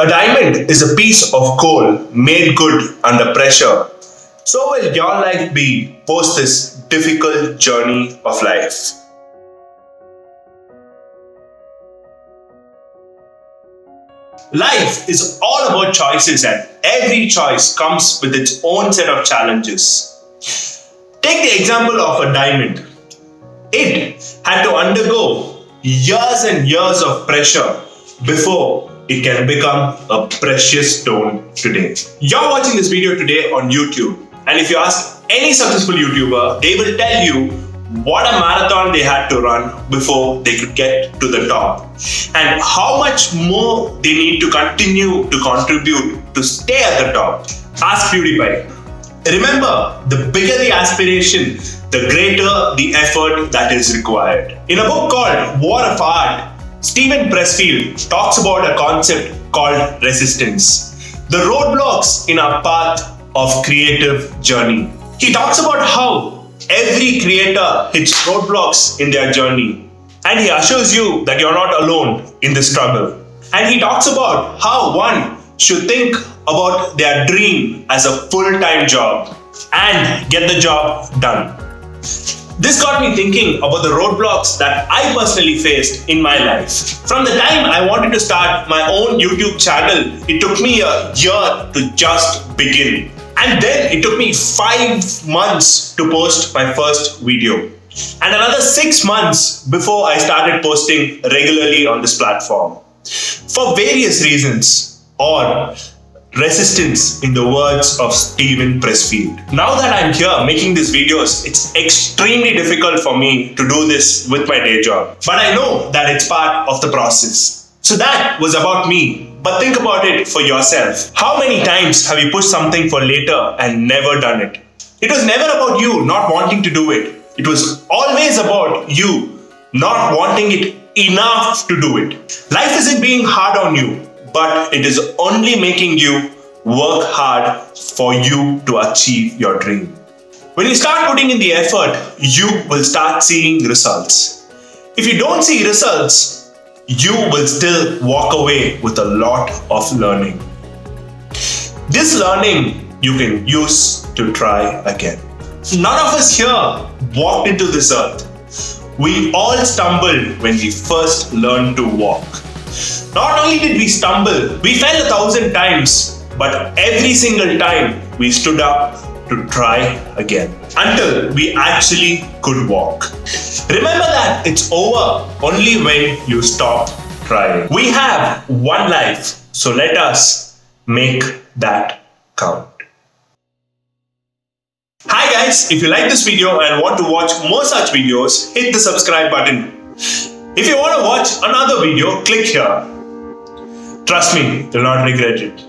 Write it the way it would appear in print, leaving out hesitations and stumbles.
A diamond is a piece of coal made good under pressure. So will your life be post this difficult journey of life. Life is all about choices, and every choice comes with its own set of challenges. Take the example of a diamond. It had to undergo years and years of pressure before it can become a precious stone today. You're watching this video today on YouTube, and if you ask any successful YouTuber, they will tell you what a marathon they had to run before they could get to the top, and how much more they need to continue to contribute to stay at the top. Ask PewDiePie. Remember, the bigger the aspiration, the greater the effort that is required. In a book called War of Art, Steven Pressfield talks about a concept called resistance, the roadblocks in our path of creative journey. He talks about how every creator hits roadblocks in their journey, and he assures you that you're not alone in the struggle. And he talks about how one should think about their dream as a full-time job and get the job done. This got me thinking about the roadblocks that I personally faced in my life. From the time I wanted to start my own YouTube channel, it took me a year to just begin. And then it took me 5 months to post my first video. And another 6 months before I started posting regularly on this platform. For various reasons, or resistance in the words of Steven Pressfield. Now that I'm here making these videos, it's extremely difficult for me to do this with my day job. But I know that it's part of the process. So that was about me. But think about it for yourself. How many times have you pushed something for later and never done it? It was never about you not wanting to do it. It was always about you not wanting it enough to do it. Life isn't being hard on you, but it is only making you work hard for you to achieve your dream. When you start putting in the effort, you will start seeing results. If you don't see results, you will still walk away with a lot of learning. This learning you can use to try again. None of us here walked into this earth. We all stumbled when we first learned to walk. Not only did we stumble, we fell 1,000 times, but every single time we stood up to try again until we actually could walk. Remember that it's over only when you stop trying. We have one life, so let us make that count. Hi guys, if you like this video and want to watch more such videos, hit the subscribe button. If you want to watch another video, click here. Trust me, you'll not regret it.